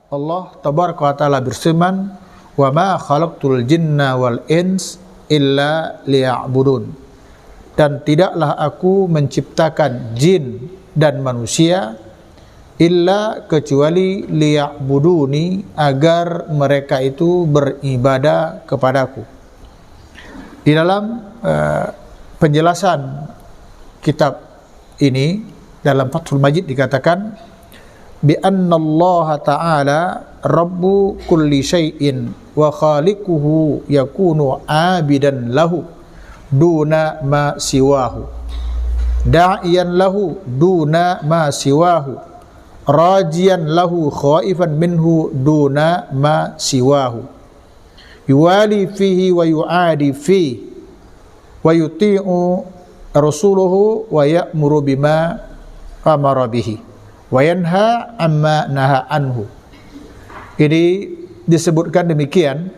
Allah tabaraka wa ta'ala berfirman, "Wa ma khalaqtul jinna wal ins illa liya'budun." Dan tidaklah aku menciptakan jin dan manusia illa kecuali liya'buduni, agar mereka itu beribadah kepadaku. Di dalam penjelasan kitab ini dalam Fathul Majid dikatakan bi anna Allah ta'ala rabbu kulli syai'in wa khaliquhu yakunu abidan lahu duna ma siwahu, da'iyan lahu duna ma siwahu, rajiyan lahu khaifan minhu duna ma siwahu, yuwali fihi wa yu'adi fihi wa yuti'u rasuluhu wa ya'muru bima amara bihi wa yanha amma naha anhu. Ini disebutkan demikian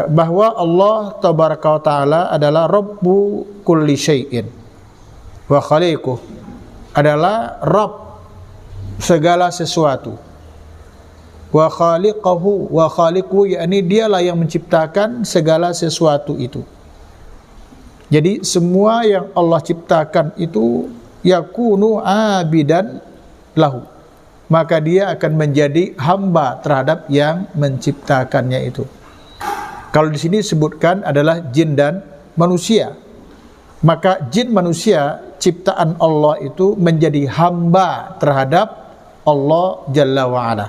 bahwa Allah tabaraka wa ta'ala adalah Rabbu kulli syai'in wa khaliquh, adalah Rabb segala sesuatu, wa khaliquhu, wa khaliquhu yakni dialah yang menciptakan segala sesuatu itu. Jadi semua yang Allah ciptakan itu yakunu abidan lahu, maka dia akan menjadi hamba terhadap yang menciptakannya itu. Kalau di sini disebutkan adalah jin dan manusia, maka jin manusia ciptaan Allah itu menjadi hamba terhadap Allah Jalla wa'ala.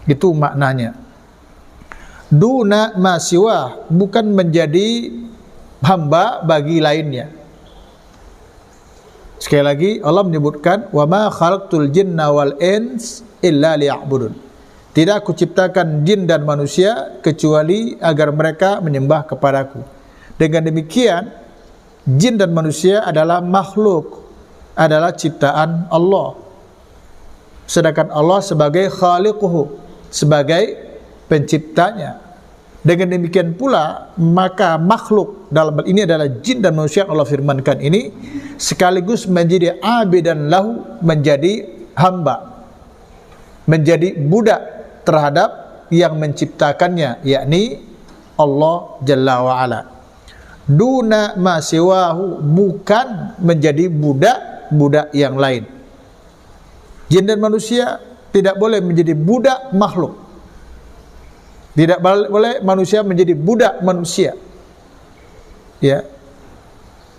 Itu maknanya. Duna ma siwah, bukan menjadi hamba bagi lainnya. Sekali lagi Allah menyebutkan wa ma khalaqtul jinna wal ins illa liya'budun. Tidak aku ciptakan jin dan manusia kecuali agar mereka menyembah kepadaku. Dengan demikian jin dan manusia adalah makhluk, adalah ciptaan Allah. Sedangkan Allah sebagai khaliquhu, sebagai penciptanya. Dengan demikian pula maka makhluk dalam hal ini adalah jin dan manusia yang Allah firmankan ini sekaligus menjadi abidan lahu, menjadi hamba, menjadi budak terhadap yang menciptakannya, yakni Allah Jalla wa'ala. Duna ma siwahu, bukan menjadi budak yang lain. Jin dan manusia tidak boleh menjadi budak makhluk. Tidak boleh manusia menjadi budak manusia. Ya.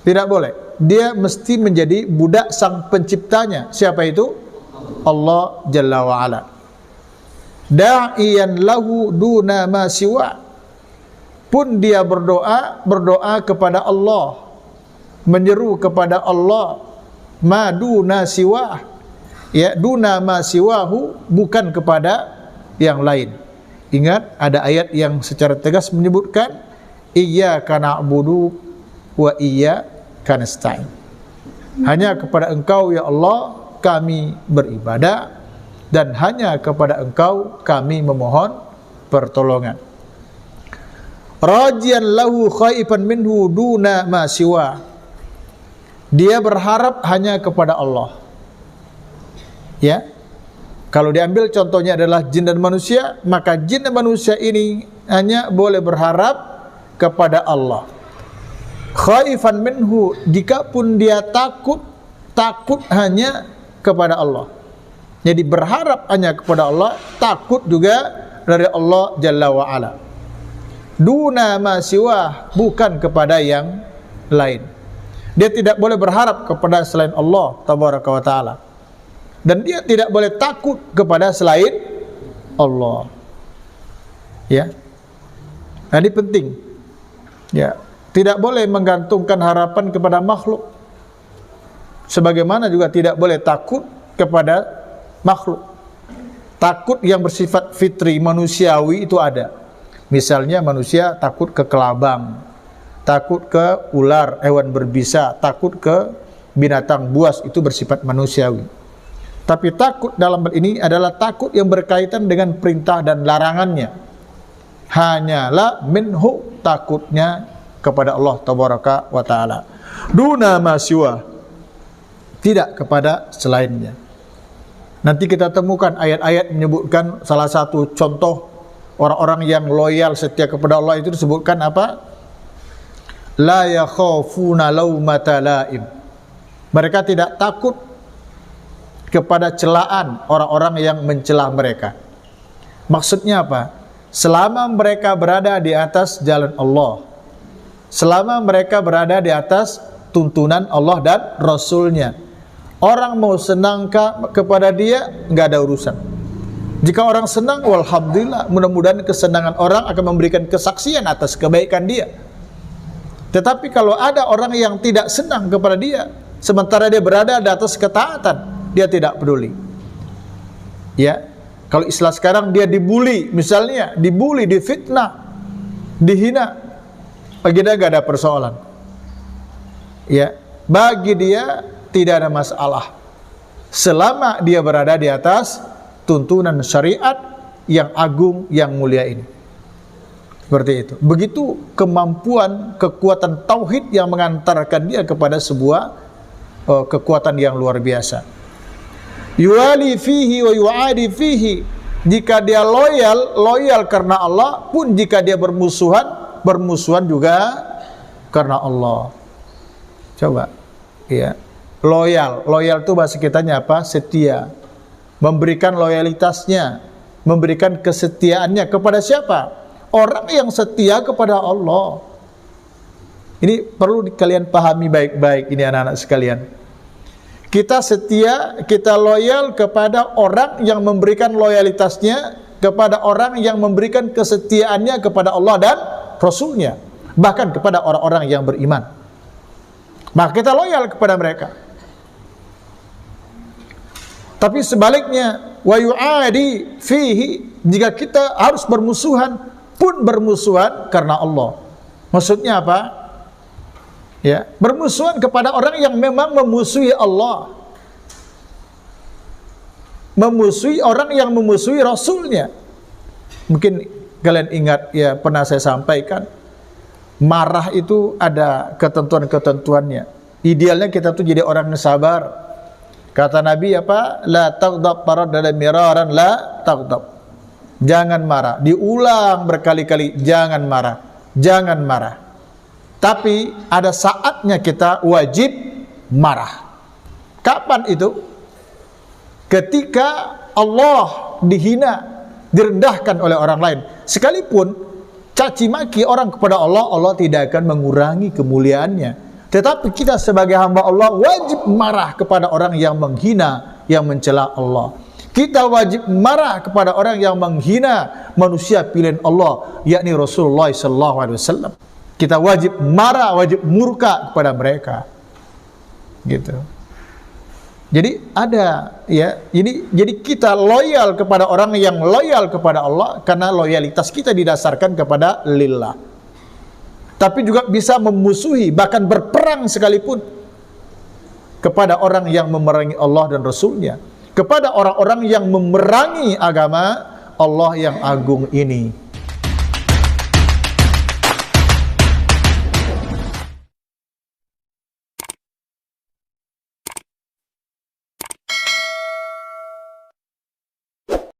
Tidak boleh. Dia mesti menjadi budak sang penciptanya. Siapa itu? Allah Jalla wa'ala. Da'iyan lahu duna ma siwa. Pun dia berdoa kepada Allah, menyeru kepada Allah, ma duna siwa. Ya, duna ma siwahu, bukan kepada yang lain. Ingat, ada ayat yang secara tegas menyebutkan iyyaka na'budu wa iyyaka nasta'in. Hanya kepada Engkau ya Allah kami beribadah, dan hanya kepada Engkau kami memohon pertolongan. Rajian lahu khaifan minhu duna ma siwa. Dia berharap hanya kepada Allah. Ya. Kalau diambil contohnya adalah jin dan manusia, maka jin dan manusia ini hanya boleh berharap kepada Allah. Khaifan minhu, jika pun dia takut hanya kepada Allah. Jadi berharap hanya kepada Allah, takut juga dari Allah Jalla wa'ala. Duna ma siwah, bukan kepada yang lain. Dia tidak boleh berharap kepada selain Allah Tabaraka wa ta'ala. Dan dia tidak boleh takut kepada selain Allah. Ya. Nah, ini penting. Ya, tidak boleh menggantungkan harapan kepada makhluk. Sebagaimana juga tidak boleh takut kepada makhluk. Takut yang bersifat fitri manusiawi itu ada. Misalnya manusia takut ke kelabang, takut ke ular, hewan berbisa, takut ke binatang buas, itu bersifat manusiawi. Tapi takut dalam hal ini adalah takut yang berkaitan dengan perintah dan larangannya. Hanyalah minhu, takutnya kepada Allah Tabaraka wa ta'ala. Duna ma siwa, tidak kepada selainnya. Nanti kita temukan ayat-ayat menyebutkan salah satu contoh orang-orang yang loyal setia kepada Allah itu disebutkan apa? La yakhafuna laumata laim. Mereka tidak takut kepada celaan orang-orang yang mencela mereka. Maksudnya apa? Selama mereka berada di atas jalan Allah, selama mereka berada di atas tuntunan Allah dan Rasulnya, orang mau senang kepada dia, nggak ada urusan. Jika orang senang, walhamdulillah, mudah-mudahan kesenangan orang akan memberikan kesaksian atas kebaikan dia. Tetapi kalau ada orang yang tidak senang kepada dia, sementara dia berada di atas ketaatan, dia tidak peduli. Ya, kalau istilah sekarang dia dibully, misalnya dibully, difitnah, dihina, bagi dia nggak ada persoalan. Ya, bagi dia tidak ada masalah selama dia berada di atas tuntunan syariat yang agung, yang mulia ini. Seperti itu. Begitu kemampuan, kekuatan tauhid yang mengantarkan dia kepada sebuah kekuatan yang luar biasa. Yuwali fihi wa yu'adi fihi. Jika dia loyal karena Allah, pun jika dia bermusuhan juga karena Allah. Coba, ya. Loyal itu bahasa kitanya apa? Setia. Memberikan loyalitasnya, memberikan kesetiaannya kepada siapa? Orang yang setia kepada Allah. Ini perlu kalian pahami baik-baik ini anak-anak sekalian. Kita setia, kita loyal kepada orang yang memberikan loyalitasnya, kepada orang yang memberikan kesetiaannya kepada Allah dan Rasulnya, bahkan kepada orang-orang yang beriman. Maka kita loyal kepada mereka. Tapi sebaliknya, wa yu'adi fihi, jika kita harus bermusuhan, pun bermusuhan karena Allah. Maksudnya apa? Ya, bermusuhan kepada orang yang memang memusuhi Allah, memusuhi orang yang memusuhi Rasulnya. Mungkin kalian ingat, ya pernah saya sampaikan, marah itu ada ketentuan-ketentuannya. Idealnya kita tuh jadi orang yang sabar. Kata Nabi apa? La taghdab, dalam miraran, la taghdab. Jangan marah. Diulang berkali-kali, jangan marah. Jangan marah. Tapi ada saatnya kita wajib marah. Kapan itu? Ketika Allah dihina, direndahkan oleh orang lain. Sekalipun caci maki orang kepada Allah, Allah tidak akan mengurangi kemuliaannya. Tetapi kita sebagai hamba Allah wajib marah kepada orang yang menghina, yang mencela Allah. Kita wajib marah kepada orang yang menghina manusia pilihan Allah, yakni Rasulullah SAW. Kita wajib marah, wajib murka kepada mereka. Gitu. Jadi ada, ya, ini jadi kita loyal kepada orang yang loyal kepada Allah karena loyalitas kita didasarkan kepada lillah. Tapi juga bisa memusuhi, bahkan berperang sekalipun kepada orang yang memerangi Allah dan Rasulnya, kepada orang-orang yang memerangi agama Allah yang agung ini.